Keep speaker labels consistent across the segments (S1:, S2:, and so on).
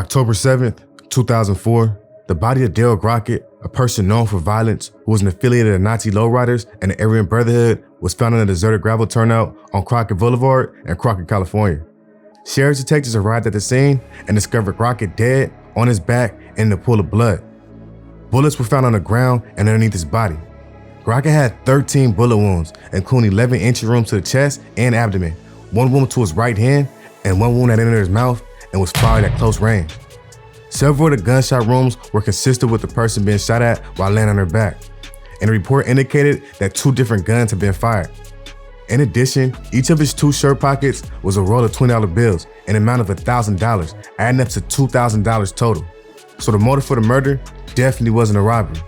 S1: October 7th, 2004, the body of Daryl Crockett, a person known for violence who was an affiliate of the Nazi Lowriders and the Aryan Brotherhood, was found in a deserted gravel turnout on Crockett Boulevard in Crockett, California. Sheriff's detectives arrived at the scene and discovered Crockett dead on his back and in a pool of blood. Bullets were found on the ground and underneath his body. Crockett had 13 bullet wounds, including 11 entry wounds to the chest and abdomen, one wound to his right hand, and one wound that entered his mouth and was fired at close range. Several of the gunshot wounds were consistent with the person being shot at while laying on her back, and the report indicated that 2 different guns had been fired. In addition, each of his 2 shirt pockets was a roll of $20 bills, an amount of $1,000, adding up to $2,000 total. So the motive for the murder definitely wasn't a robbery.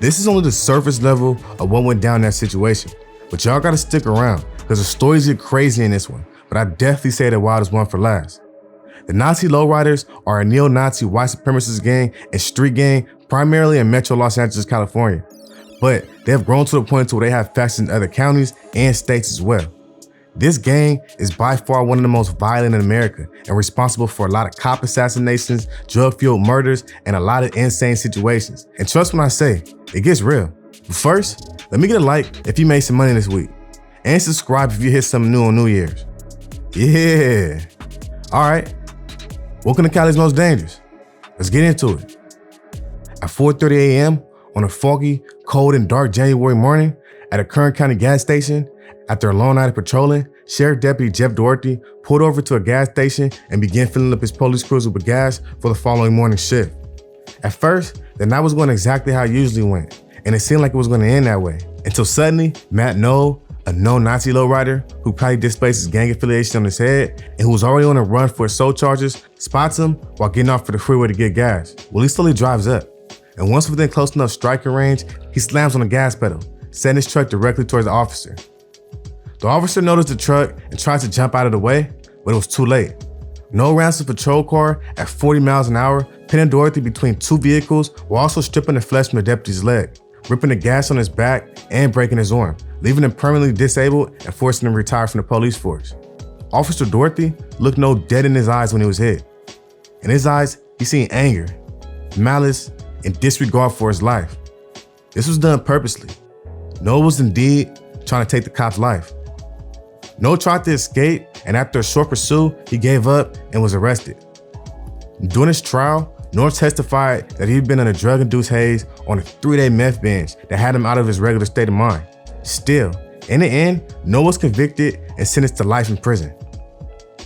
S1: This is only the surface level of what went down in that situation, but y'all gotta stick around because the stories get crazy in this one, but I definitely say the wildest one for last. The Nazi Lowriders are a neo-Nazi white supremacist gang and street gang primarily in Metro Los Angeles, California, but they have grown to the point where they have factions in other counties and states as well. This gang is by far one of the most violent in America and responsible for a lot of cop assassinations, drug-fueled murders, and a lot of insane situations. And trust when I say, it gets real. But first, let me get a like if you made some money this week, and subscribe if you hit something new on New Year's. Yeah. All right. Welcome to Cali's Most Dangerous. Let's get into it. At 4:30 a.m. on a foggy, cold, and dark January morning at a Kern County gas station, after a long night of patrolling, Sheriff Deputy Jeff Doherty pulled over to a gas station and began filling up his police cruiser with gas for the following morning shift. At first, the night was going exactly how it usually went, and it seemed like it was going to end that way, until suddenly, Matt Knoll, a known Nazi lowrider who probably displaced his gang affiliation on his head and who was already on a run for assault charges, spots him while getting off for the freeway to get gas. Well, he slowly drives up, and once within close enough striking range, he slams on the gas pedal, setting his truck directly towards the officer. The officer noticed the truck and tried to jump out of the way, but it was too late. Knoll ran to the patrol car at 40 miles an hour, pinning Doherty between 2 vehicles while also stripping the flesh from the deputy's leg, ripping the gas on his back and breaking his arm, leaving him permanently disabled and forcing him to retire from the police force. Officer Doherty looked Knoll dead in his eyes when he was hit. In his eyes, he seen anger, malice, and disregard for his life. This was done purposely. Knoll was indeed trying to take the cop's life. Knoll tried to escape, and after a short pursuit, he gave up and was arrested. During his trial, Knoll testified that he'd been in a drug-induced haze on a 3-day meth binge that had him out of his regular state of mind. Still, in the end, Knoll was convicted and sentenced to life in prison.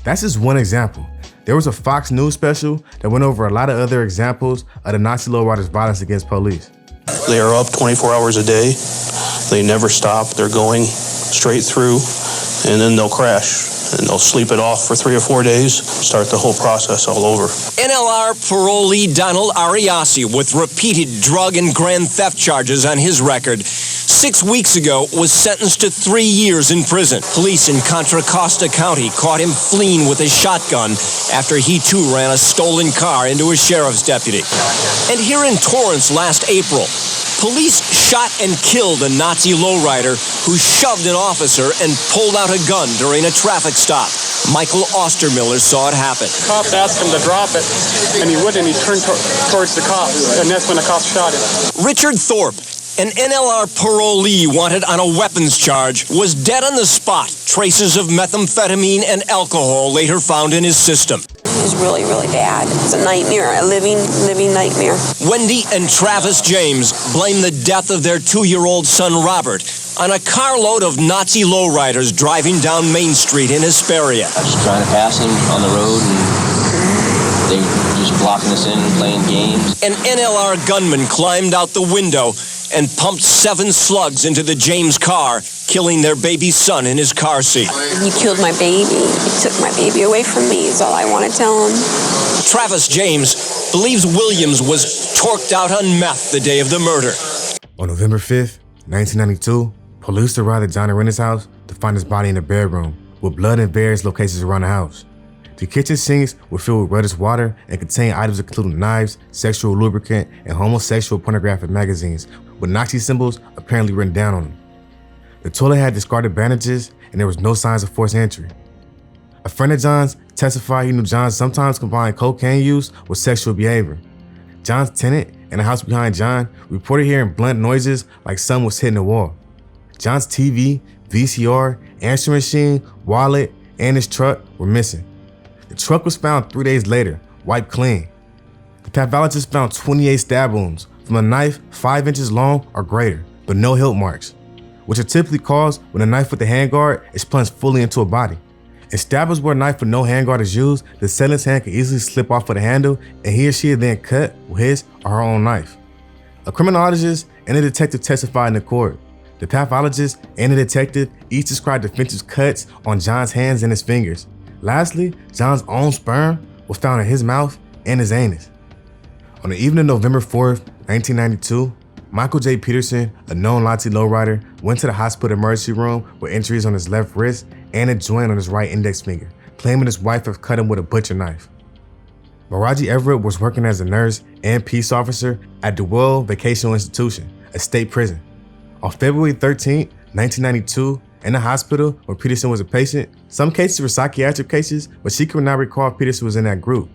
S1: That's just one example. There was a Fox News special that went over a lot of other examples of the Nazi lowriders' violence against police.
S2: They are up 24 hours a day. They never stop. They're going straight through, and then they'll crash. And they'll sleep it off for 3 or 4 days, start the whole process all over.
S3: NLR parolee Donald Ariasi, with repeated drug and grand theft charges on his record, 6 weeks ago was sentenced to 3 years in prison. Police in Contra Costa County caught him fleeing with a shotgun after he too ran a stolen car into a sheriff's deputy. And here in Torrance last April, police shot and killed a Nazi lowrider who shoved an officer and pulled out a gun during a traffic stop. Michael Ostermiller saw it happen.
S4: The cop asked him to drop it, and he wouldn't. He turned towards the cops, and that's when the cops shot him.
S3: Richard Thorpe, an NLR parolee wanted on a weapons charge, was dead on the spot. Traces of methamphetamine and alcohol later found in his system.
S5: It was really, really bad. It's a nightmare, a living nightmare.
S3: Wendy and Travis James blame the death of their 2-year-old son, Robert, on a carload of Nazi lowriders driving down Main Street in Hesperia.
S6: I was trying to pass them on the road, and they were just blocking us in, playing games.
S3: An NLR gunman climbed out the window and pumped 7 slugs into the James car, killing their baby son in his car seat.
S5: He killed my baby. He took my baby away from me, is all I want to tell him.
S3: Travis James believes Williams was torqued out on meth the day of the murder.
S1: On November 5th, 1992, police arrived at Johnny Renner's house to find his body in the bedroom, with blood in various locations around the house. The kitchen sinks were filled with reddish water and contained items including knives, sexual lubricant, and homosexual pornographic magazines, with Nazi symbols apparently written down on them. The toilet had discarded bandages, and there was no signs of forced entry. A friend of John's testified he knew John sometimes combined cocaine use with sexual behavior. John's tenant in the house behind John reported hearing blunt noises like someone was hitting the wall. John's TV, VCR, answering machine, wallet, and his truck were missing. The truck was found 3 days later, wiped clean. The pathologist found 28 stab wounds from a knife 5 inches long or greater, but no hilt marks, which are typically caused when a knife with a handguard is plunged fully into a body. In stabbers where a knife with no handguard is used, the assailant hand can easily slip off of the handle and he or she is then cut with his or her own knife. A criminologist and a detective testified in the court. The pathologist and the detective each described defensive cuts on John's hands and his fingers. Lastly, John's own sperm was found in his mouth and his anus. On the evening of November 4th, 1992, Michael J. Peterson, a known Lati lowrider, went to the hospital emergency room with injuries on his left wrist and a joint on his right index finger, claiming his wife had cut him with a butcher knife. Maraji Everett was working as a nurse and peace officer at Dewell Vocational Institution, a state prison. On February 13, 1992, in the hospital where Peterson was a patient, some cases were psychiatric cases, but she could not recall if Peterson was in that group.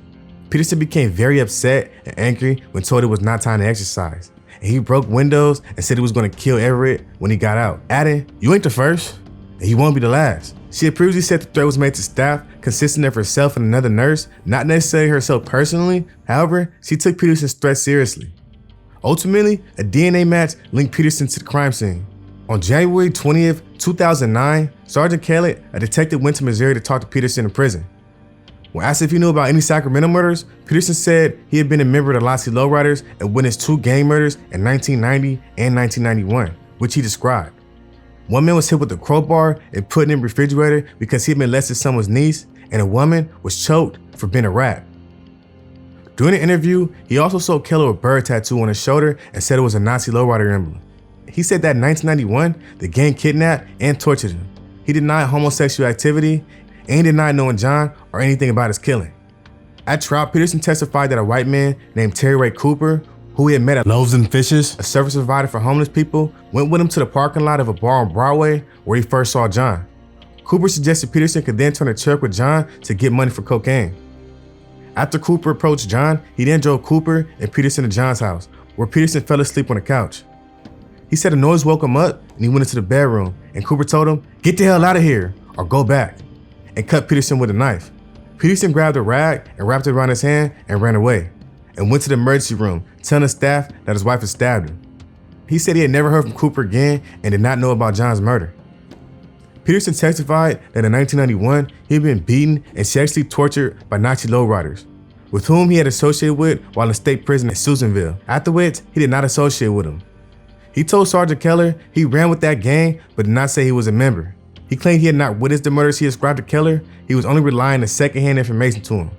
S1: Peterson became very upset and angry when told it was not time to exercise. And he broke windows and said he was going to kill Everett when he got out, adding, "You ain't the first, and he won't be the last." She had previously said the threat was made to staff consisting of herself and another nurse, not necessarily herself personally. However, she took Peterson's threat seriously. Ultimately, a DNA match linked Peterson to the crime scene. On January 20th, 2009, Sergeant Kelly, a detective, went to Missouri to talk to Peterson in prison. When asked if he knew about any Sacramento murders, Peterson said he had been a member of the Lati Lowriders and witnessed 2 gang murders in 1990 and 1991, which he described. One man was hit with a crowbar and put in the refrigerator because he had molested someone's niece, and a woman was choked for being a rat. During the interview, he also showed Keller a bird tattoo on his shoulder and said it was a Nazi lowrider emblem. He said that in 1991, the gang kidnapped and tortured him. He denied homosexual activity and denied knowing John or anything about his killing. At trial, Peterson testified that a white man named Terry Ray Cooper, who he had met at Loaves and Fishes, a service provider for homeless people, went with him to the parking lot of a bar on Broadway where he first saw John. Cooper suggested Peterson could then turn a check with John to get money for cocaine. After Cooper approached John, he then drove Cooper and Peterson to John's house, where Peterson fell asleep on the couch. He said a noise woke him up and he went into the bedroom, and Cooper told him, "Get the hell out of here or go back," and cut Peterson with a knife. Peterson grabbed a rag and wrapped it around his hand and ran away, and went to the emergency room, telling the staff that his wife had stabbed him. He said he had never heard from Cooper again and did not know about John's murder. Peterson testified that in 1991, he had been beaten and sexually tortured by Nazi lowriders, with whom he had associated with while in state prison at Susanville, after which he did not associate with them. He told Sergeant Keller he ran with that gang, but did not say he was a member. He claimed he had not witnessed the murders he ascribed to Keller. He was only relying on secondhand information to him.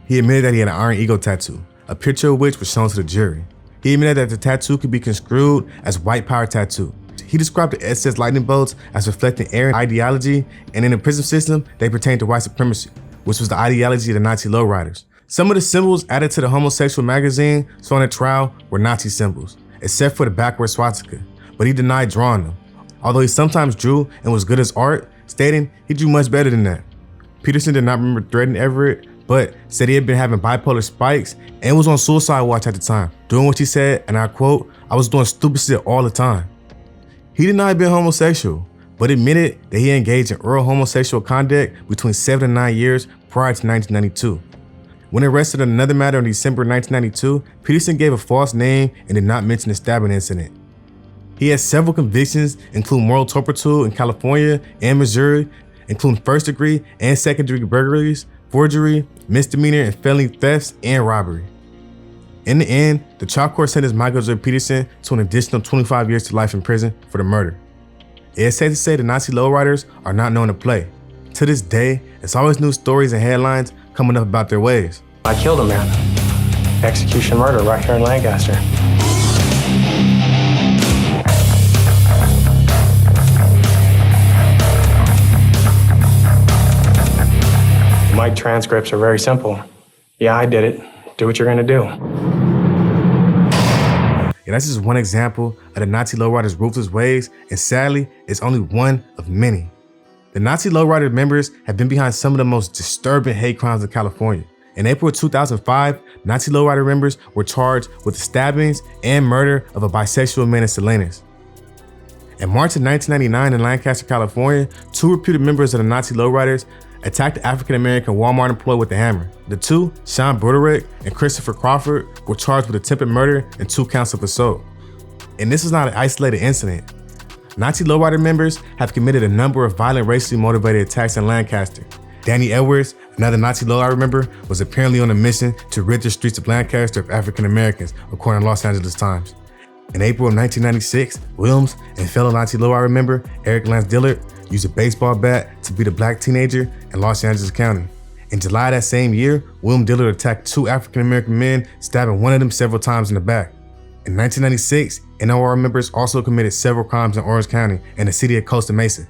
S1: He admitted that he had an Iron Eagle tattoo, a picture of which was shown to the jury. He admitted that the tattoo could be construed as white power tattoo. He described the SS lightning bolts as reflecting Aryan ideology, and in the prison system, they pertained to white supremacy, which was the ideology of the Nazi lowriders. Some of the symbols added to the homosexual magazine shown at trial were Nazi symbols, except for the backward swastika, but he denied drawing them, although he sometimes drew and was good as art, stating he drew much better than that. Peterson did not remember threatening Everett, but said he had been having bipolar spikes and was on suicide watch at the time, doing what he said, and I quote, "I was doing stupid shit all the time." He denied being homosexual, but admitted that he engaged in oral homosexual conduct between 7 and 9 years prior to 1992. When arrested on another matter in December 1992, Peterson gave a false name and did not mention the stabbing incident. He has several convictions, including moral turpitude in California and Missouri, including first-degree and second-degree burglaries, forgery, misdemeanor and felony thefts, and robbery. In the end, the trial court sentenced Michael J. Peterson to an additional 25 years to life in prison for the murder. It is safe to say the Nazi lowriders are not known to play. To this day, it's always new stories and headlines coming up about their ways.
S7: I killed a man. Execution murder right here in Lancaster. My transcripts are very simple. Yeah, I did it. Do what you're gonna do.
S1: Yeah, that's just one example of the Nazi lowriders' ruthless ways, and sadly, it's only one of many. The Nazi Lowrider members have been behind some of the most disturbing hate crimes in California. In April of 2005, Nazi Lowrider members were charged with the stabbings and murder of a bisexual man in Salinas. In March of 1999 in Lancaster, California, 2 reputed members of the Nazi Lowriders attacked the African-American Walmart employee with a hammer. The 2, Sean Broderick and Christopher Crawford, were charged with attempted murder and 2 counts of assault. And this is not an isolated incident. Nazi Lowrider members have committed a number of violent racially motivated attacks in Lancaster. Danny Edwards, another Nazi Lowrider member, was apparently on a mission to rid the streets of Lancaster of African Americans, according to Los Angeles Times. In April of 1996, Williams and fellow Nazi Lowrider member Eric Lance Dillard used a baseball bat to beat a black teenager in Los Angeles County. In July that same year, William Dillard attacked 2 African American men, stabbing one of them several times in the back. In 1996, NOR members also committed several crimes in Orange County and the city of Costa Mesa.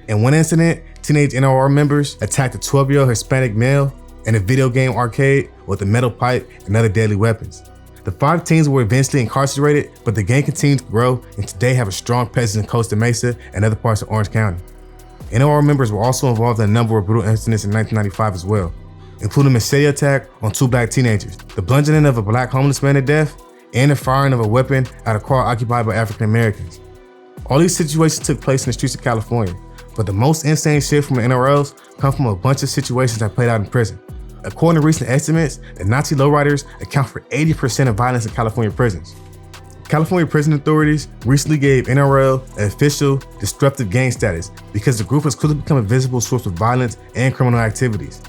S1: In one incident, teenage NOR members attacked a 12-year-old Hispanic male in a video game arcade with a metal pipe and other deadly weapons. The 5 teens were eventually incarcerated, but the gang continued to grow and today have a strong presence in Costa Mesa and other parts of Orange County. NOR members were also involved in a number of brutal incidents in 1995 as well, including a machete attack on 2 black teenagers, the bludgeoning of a black homeless man to death, and the firing of a weapon at a car occupied by African Americans. All these situations took place in the streets of California, but the most insane shit from the NRLs come from a bunch of situations that played out in prison. According to recent estimates, the Nazi Lowriders account for 80% of violence in California prisons. California prison authorities recently gave NRL an official disruptive gang status because the group has quickly become a visible source of violence and criminal activities.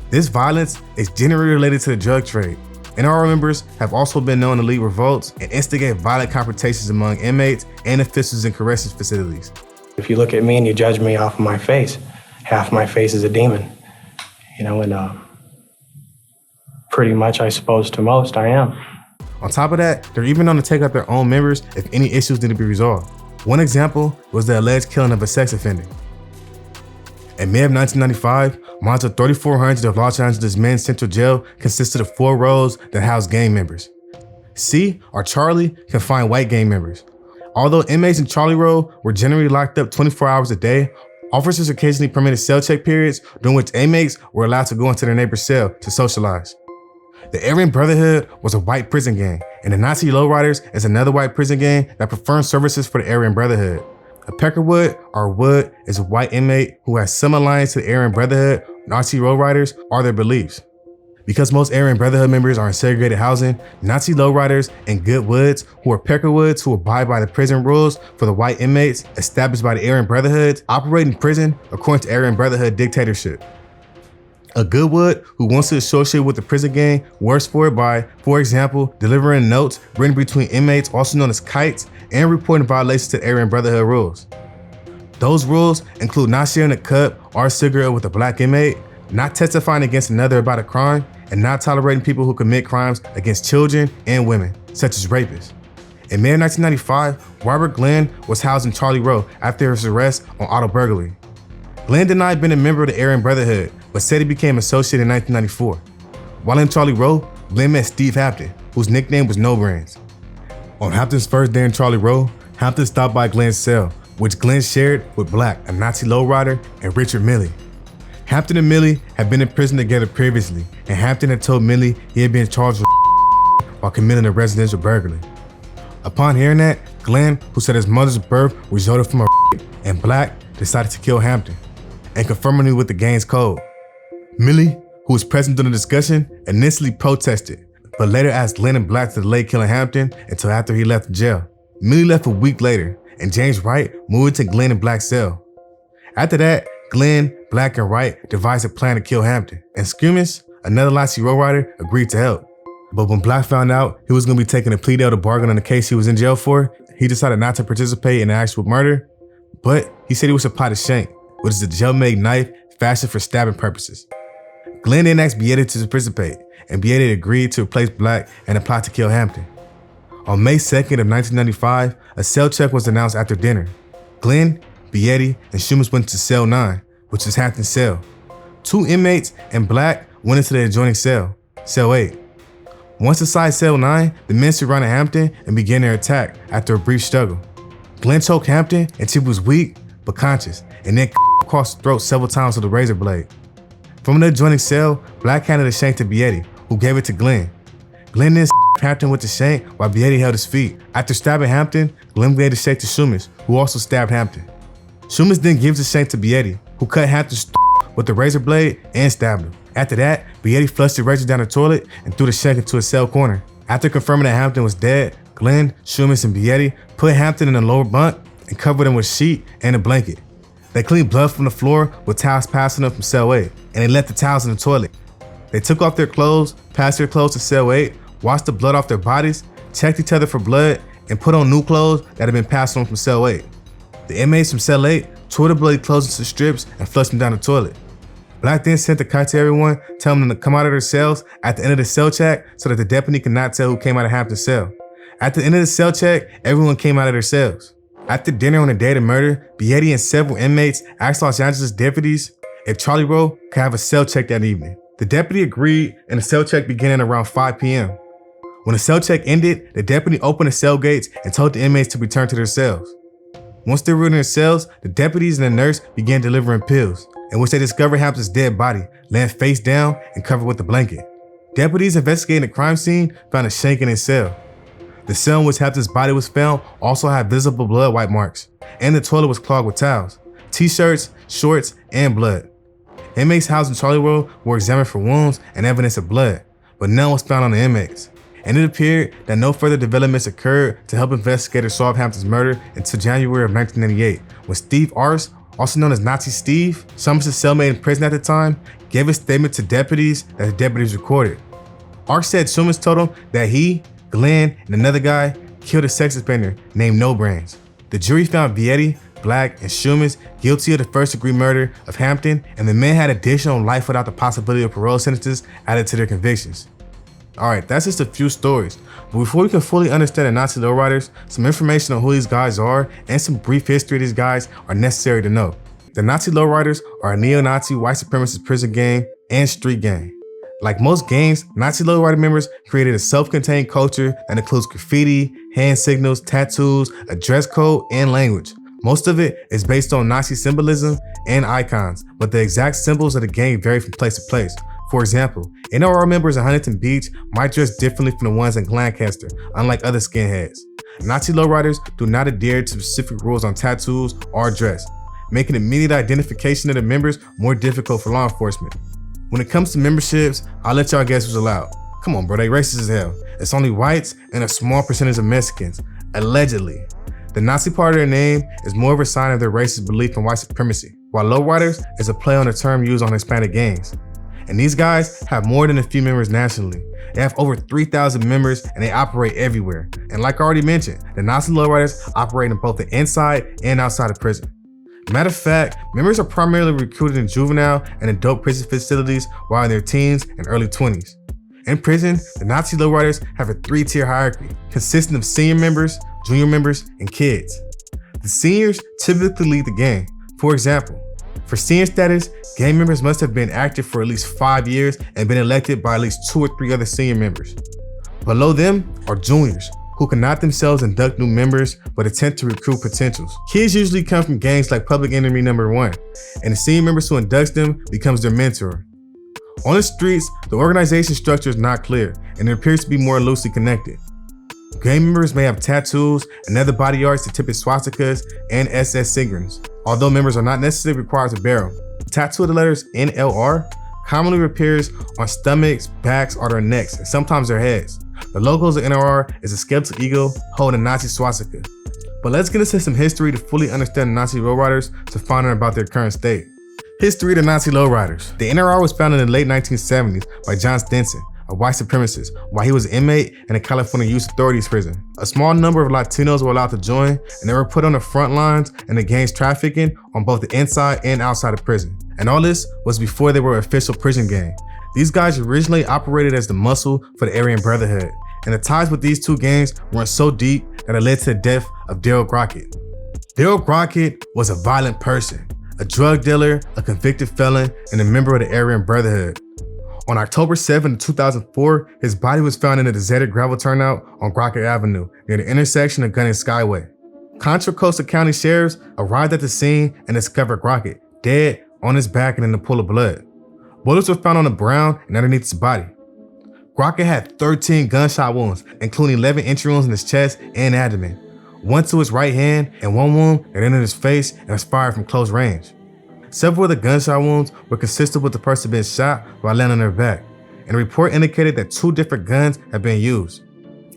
S1: This violence is generally related to the drug trade. NRL members have also been known to lead revolts and instigate violent confrontations among inmates and officials in corrections facilities.
S7: If you look at me and you judge me off of my face, half my face is a demon. And pretty much, I suppose to most, I am.
S1: On top of that, they're even known to take out their own members if any issues need to be resolved. One example was the alleged killing of a sex offender. In May of 1995, Monza 3400 of Los Angeles Men's Central Jail consisted of 4 rows that housed gang members. C, or Charlie, confined white gang members. Although inmates in Charlie Row were generally locked up 24 hours a day, officers occasionally permitted cell check periods during which inmates were allowed to go into their neighbor's cell to socialize. The Aryan Brotherhood was a white prison gang, and the Nazi Lowriders is another white prison gang that performed services for the Aryan Brotherhood. A Peckerwood, or Wood, is a white inmate who has some alliance to the Aryan Brotherhood, Nazi Lowriders, or their beliefs. Because most Aryan Brotherhood members are in segregated housing, Nazi Lowriders and Good Woods, who are Peckerwoods who abide by the prison rules for the white inmates established by the Aryan Brotherhood, operate in prison according to Aryan Brotherhood dictatorship. A Goodwood who wants to associate with the prison gang works for it by, for example, delivering notes written between inmates, also known as kites, and reporting violations to Aryan Brotherhood rules. Those rules include not sharing a cup or cigarette with a black inmate, not testifying against another about a crime, and not tolerating people who commit crimes against children and women, such as rapists. In May of 1995, Robert Glenn was housed in Charlie Row after his arrest on auto burglary. Glenn denied being a member of the Aryan Brotherhood, but said he became associated in 1994. While in Charlie Row, Glenn met Steve Hampton, whose nickname was No Brains. On Hampton's first day in Charlie Row, Hampton stopped by Glenn's cell, which Glenn shared with Black, a Nazi lowrider, and Richard Milley. Hampton and Milley had been in prison together previously, and Hampton had told Milley he had been charged with while committing a residential burglary. Upon hearing that, Glenn, who said his mother's birth resulted from a and Black, decided to kill Hampton, and confirming it with the gang's code. Milley, who was present during the discussion, initially protested, but later asked Glenn and Black to delay killing Hampton until after he left the jail. Milley left a week later, and James Wright moved to Glenn and Black's cell. After that, Glenn, Black, and Wright devised a plan to kill Hampton, and Skirmish, another Nazi lowrider, agreed to help. But when Black found out he was going to be taking a plea deal to bargain on the case he was in jail for, he decided not to participate in the actual murder, but he said he was a pot of shank, which is a jail-made knife fashioned for stabbing purposes. Glenn then asked Beatty to participate, and Beatty agreed to replace Black and a plot to kill Hampton. On May 2nd of 1995, a cell check was announced after dinner. Glenn, Beatty, and Schumas went to cell 9, which is Hampton's cell. 2 inmates and Black went into the adjoining cell, cell 8. Once inside cell 9, the men surrounded Hampton and began their attack after a brief struggle. Glenn choked Hampton until he was weak but conscious, and then across the throat several times with a razor blade. From the adjoining cell, Black handed the shank to Beatty, who gave it to Glenn. Glenn then Hampton with the shank while Beatty held his feet. After stabbing Hampton, Glenn gave the shank to Shumis, who also stabbed Hampton. Shumis then gives the shank to Beatty, who cut Hampton's with the razor blade and stabbed him. After that, Beatty flushed the razor down the toilet and threw the shank into a cell corner. After confirming that Hampton was dead, Glenn, Shumis, and Beatty put Hampton in the lower bunk and covered him with a sheet and a blanket. They cleaned blood from the floor with towels passing up from cell 8, and they left the towels in the toilet. They took off their clothes, passed their clothes to cell 8, washed the blood off their bodies, checked each other for blood, and put on new clothes that had been passed on from cell 8. The inmates from cell 8 tore the bloody clothes into strips and flushed them down the toilet. Black then sent the kite to everyone, telling them to come out of their cells at the end of the cell check so that the deputy could not tell who came out of Hampton's cell. At the end of the cell check, everyone came out of their cells. After dinner on the day of the murder, Beatty and several inmates asked Los Angeles deputies if Charlie Rowe could have a cell check that evening. The deputy agreed, and the cell check began at around 5 p.m. When the cell check ended, the deputy opened the cell gates and told the inmates to return to their cells. Once they were in their cells, the deputies and the nurse began delivering pills, in which they discovered Hampton's dead body, laying face down and covered with a blanket. Deputies investigating the crime scene found a shank in his cell. The cell in which Hampton's body was found also had visible blood wipe marks, and the toilet was clogged with towels, t-shirts, shorts, and blood. Inmates housed in Charlie Rowe were examined for wounds and evidence of blood, but none was found on the inmates. And it appeared that no further developments occurred to help investigators solve Hampton's murder until January of 1998, when Steve Ars, also known as Nazi Steve, Shumis' cellmate in prison at the time, gave a statement to deputies that the deputies recorded. Ars said Shumis told him that he, Glenn, and another guy killed a sex offender named No Brains. The jury found Beatty, Black, and Shumis guilty of the first-degree murder of Hampton, and the men had additional life without the possibility of parole sentences added to their convictions. Alright, that's just a few stories, but before we can fully understand the Nazi lowriders, some information on who these guys are and some brief history of these guys are necessary to know. The Nazi lowriders are a neo-Nazi white supremacist prison gang and street gang. Like most gangs, Nazi lowrider members created a self-contained culture that includes graffiti, hand signals, tattoos, a dress code, and language. Most of it is based on Nazi symbolism and icons, but the exact symbols of the gang vary from place to place. For example, NRR members in Huntington Beach might dress differently from the ones in Lancaster, unlike other skinheads. Nazi lowriders do not adhere to specific rules on tattoos or dress, making immediate identification of the members more difficult for law enforcement. When it comes to memberships, I'll let y'all guess who's allowed. Come on, bro, they racist as hell. It's only whites and a small percentage of Mexicans, allegedly. The Nazi part of their name is more of a sign of their racist belief in white supremacy, while lowriders is a play on the term used on Hispanic gangs. And these guys have more than a few members nationally. They have over 3,000 members and they operate everywhere. And like I already mentioned, the Nazi lowriders operate in both the inside and outside of prison. Matter of fact, members are primarily recruited in juvenile and adult prison facilities while in their teens and early 20s. In prison, the Nazi lowriders have a 3-tier hierarchy consisting of senior members, junior members, and kids. The seniors typically lead the gang. For example, for senior status, gang members must have been active for at least 5 years and been elected by at least 2 or 3 other senior members. Below them are juniors, who cannot themselves induct new members but attempt to recruit potentials. Kids usually come from gangs like Public Enemy No. 1, and the senior members who inducts them becomes their mentor. On the streets, the organization structure is not clear, and it appears to be more loosely connected. Gang members may have tattoos and other body arts depicting swastikas and SS signals, although members are not necessarily required to bear them. The tattoo of the letters NLR commonly appears on stomachs, backs, or their necks, and sometimes their heads. The logos of NRR is a skeletal eagle holding a Nazi swastika. But let's get into some history to fully understand the Nazi lowriders to find out about their current state. History of the Nazi lowriders. The NRR was founded in the late 1970s by John Stinson, a white supremacist, while he was an inmate in a California Youth Authorities prison. A small number of Latinos were allowed to join, and they were put on the front lines in the gang's trafficking on both the inside and outside of prison. And all this was before they were an official prison gang. These guys originally operated as the muscle for the Aryan Brotherhood, and the ties with these two gangs were so deep that it led to the death of Daryl Crockett. Daryl Crockett was a violent person, a drug dealer, a convicted felon, and a member of the Aryan Brotherhood. On October 7, 2004, his body was found in a deserted gravel turnout on Crockett Avenue near the intersection of Gunn and Skyway. Contra Costa County sheriffs arrived at the scene and discovered Crockett dead on his back and in a pool of blood. Bullets were found on the ground and underneath his body. Crockett had 13 gunshot wounds, including 11 entry wounds in his chest and abdomen, one to his right hand and one wound that entered his face and was fired from close range. Several of the gunshot wounds were consistent with the person being shot while laying on their back, and a report indicated that 2 different guns had been used.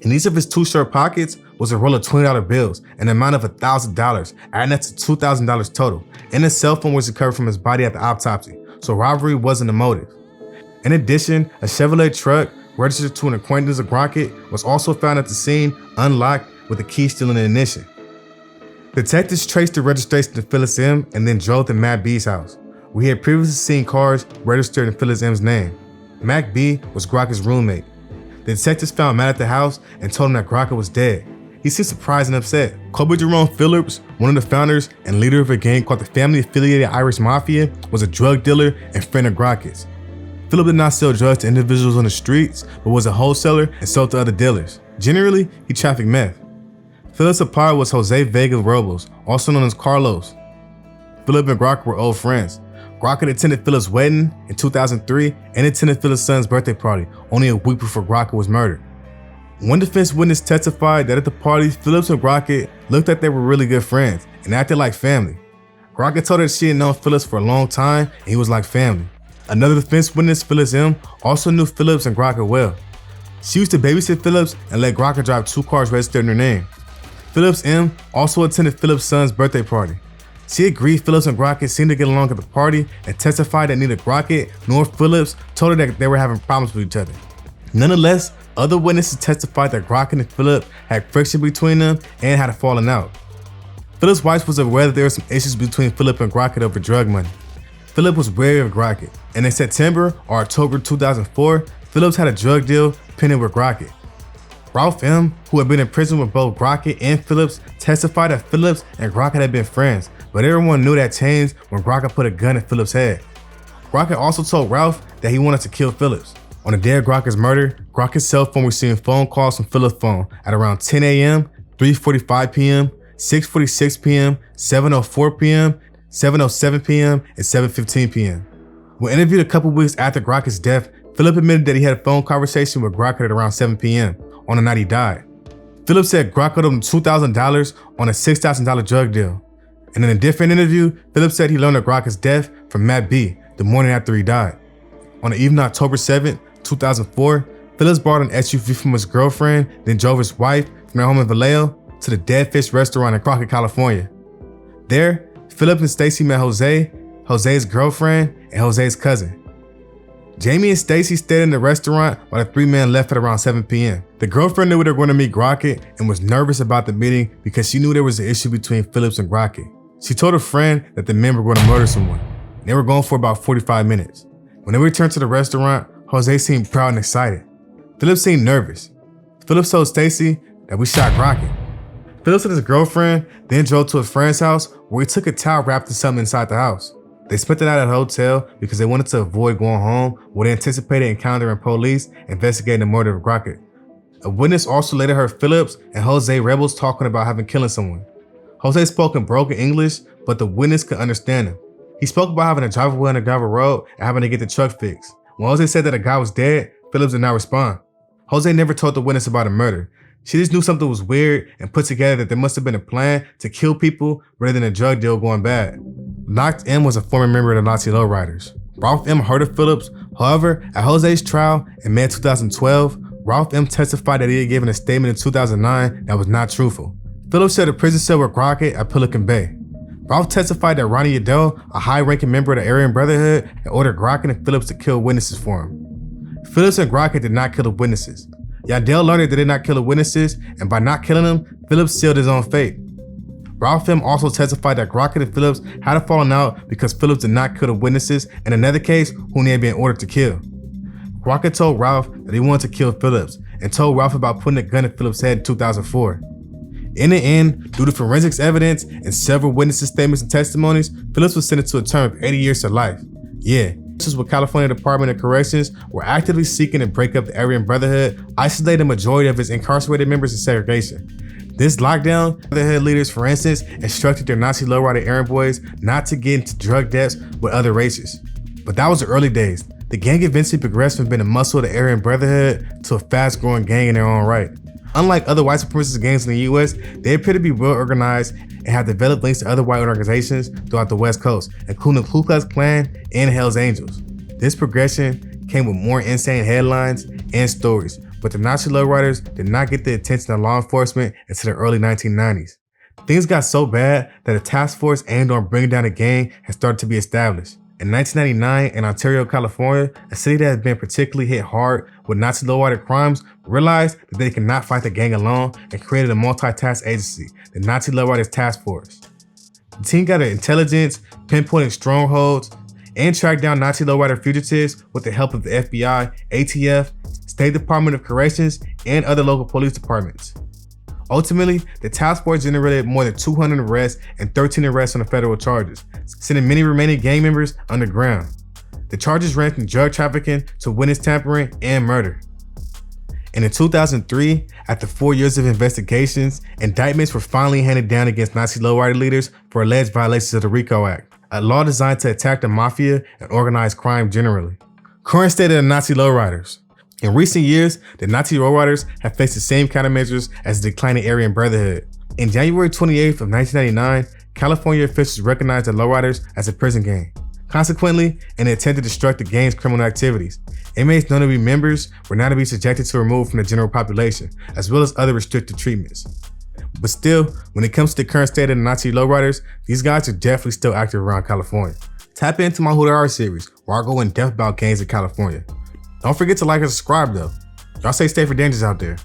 S1: In each of his 2 shirt pockets was a roll of $20 bills, an amount of $1,000, adding up to $2,000 total, and his cell phone was recovered from his body at the autopsy, so robbery wasn't the motive. In addition, a Chevrolet truck registered to an acquaintance of Crockett was also found at the scene, unlocked with the key still in the ignition. Detectives traced the registration to Phyllis M and then drove to Matt B's house. We had previously seen cars registered in Phyllis M's name. Mac B was Crockett's roommate. The detectives found Matt at the house and told him that Crockett was dead. He seemed surprised and upset. Kobe Jerome Phillips, one of the founders and leader of a gang called the family-affiliated Irish Mafia, was a drug dealer and friend of Crockett's. Phillips did not sell drugs to individuals on the streets, but was a wholesaler and sold to other dealers. Generally, he trafficked meth. Phillips' supplier was Jose Vega Robles, also known as Carlos. Phillips and Crockett were old friends. Crockett attended Phillips' wedding in 2003 and attended Phillips' son's birthday party only a week before Crockett was murdered. One defense witness testified that at the party, Phillips and Crockett looked like they were really good friends and acted like family. Crockett told her that she had known Phillips for a long time and he was like family. Another defense witness, Phyllis M, also knew Phillips and Crockett well. She used to babysit Phillips and let Crockett drive 2 cars registered in her name. Phillips M also attended Phillips' son's birthday party. She agreed Phillips and Crockett seemed to get along at the party and testified that neither Crockett nor Phillips told her that they were having problems with each other. Nonetheless, other witnesses testified that Crockett and Phillips had friction between them and had a falling out. Phillips' wife was aware that there were some issues between Phillips and Crockett over drug money. Phillips was wary of Crockett, and in September or October 2004, Phillips had a drug deal pending with Crockett. Ralph M., who had been in prison with both Crockett and Phillips, testified that Phillips and Crockett had been friends, but everyone knew that changed when Crockett put a gun in Phillips' head. Crockett also told Ralph that he wanted to kill Phillips. On the day of Crockett's murder, Crockett's cell phone received phone calls from Phillips' phone at around 10 a.m., 3:45 p.m., 6:46 p.m., 7:04 p.m., 7:07 p.m., and 7:15 p.m. When interviewed a couple weeks after Crockett's death, Phillips admitted that he had a phone conversation with Crockett at around 7 p.m. on the night he died. Phillips said Crockett owed him $2,000 on a $6,000 drug deal. And in a different interview, Phillips said he learned of Crockett's death from Matt B. the morning after he died. On the evening of October 7, 2004, Phillips borrowed an SUV from his girlfriend, then drove his wife from their home in Vallejo to the Dead Fish restaurant in Crockett, California. There, Phillips and Stacy met Jose, Jose's girlfriend, and Jose's cousin. Jamie and Stacy stayed in the restaurant while the 3 men left at around 7 p.m. The girlfriend knew they were going to meet Crockett and was nervous about the meeting because she knew there was an issue between Phillips and Crockett. She told her friend that the men were going to murder someone. They were gone for about 45 minutes. When they returned to the restaurant, Jose seemed proud and excited. Phillips seemed nervous. Phillips told Stacy that we shot Crockett. Phillips and his girlfriend then drove to a friend's house where he took a towel wrapped in something inside the house. They spent the night at a hotel because they wanted to avoid going home where they anticipated encountering police investigating the murder of Crockett. A witness also later heard Phillips and Jose rebels talking about having killing someone. Jose spoke in broken English, but the witness could understand him. He spoke about having to drive away on a gravel road and having to get the truck fixed. When Jose said that a guy was dead, Phillips did not respond. Jose never told the witness about a murder. She just knew something was weird and put together that there must have been a plan to kill people rather than a drug deal going bad. Knox M was a former member of the Nazi Lowriders. Ralph M heard of Phillips. However, at Jose's trial in May 2012, Ralph M testified that he had given a statement in 2009 that was not truthful. Phillips shared a prison cell with Crockett at Pelican Bay. Ralph testified that Ronnie Yadell, a high-ranking member of the Aryan Brotherhood, had ordered Crockett and Phillips to kill witnesses for him. Phillips and Crockett did not kill the witnesses. Yadell learned that they did not kill the witnesses, and by not killing them, Phillips sealed his own fate. Ralph M also testified that Crockett and Phillips had a falling out because Phillips did not kill the witnesses in another case whom he had been ordered to kill. Crockett told Ralph that he wanted to kill Phillips and told Ralph about putting a gun in Phillips' head in 2004. In the end, due to forensics evidence and several witnesses' statements and testimonies, Phillips was sentenced to a term of 80 years to life. Yeah, this is what California Department of Corrections were actively seeking to break up the Aryan Brotherhood, isolate the majority of its incarcerated members in segregation. This lockdown, Brotherhood leaders, for instance, instructed their Nazi lowrider errand boys not to get into drug debts with other races. But that was the early days. The gang eventually progressed from being a muscle of the Aryan Brotherhood to a fast-growing gang in their own right. Unlike other white supremacist gangs in the US, they appear to be well organized and have developed links to other white organizations throughout the West Coast, including the Ku Klux Klan and Hell's Angels. This progression came with more insane headlines and stories, but the Nazi lowriders did not get the attention of law enforcement until the early 1990s. Things got so bad that a task force aimed on bringing down the gang had started to be established. In 1999, in Ontario, California, a city that has been particularly hit hard with Nazi lowrider crimes, realized that they could not fight the gang alone and created a multi-task agency, the Nazi Lowriders Task Force. The team gathered intelligence, pinpointing strongholds, and tracked down Nazi lowrider fugitives with the help of the FBI, ATF, State Department of Corrections, and other local police departments. Ultimately, the task force generated more than 200 arrests and 13 arrests on the federal charges, sending many remaining gang members underground. The charges ranged from drug trafficking to witness tampering and murder. And in 2003, after 4 years of investigations, indictments were finally handed down against Nazi lowrider leaders for alleged violations of the RICO Act, a law designed to attack the mafia and organized crime generally. Current state of the Nazi lowriders. In recent years, the Nazi lowriders have faced the same countermeasures as the declining Aryan Brotherhood. In January 28th of 1999, California officials recognized the lowriders as a prison gang. Consequently, in an attempt to disrupt the gang's criminal activities, inmates known to be members were now to be subjected to removal from the general population, as well as other restricted treatments. But still, when it comes to the current state of the Nazi lowriders, these guys are definitely still active around California. Tap into my Who They Are series, where I go in depth about gangs in California. Don't forget to like and subscribe though. Y'all stay safe and dangerous out there.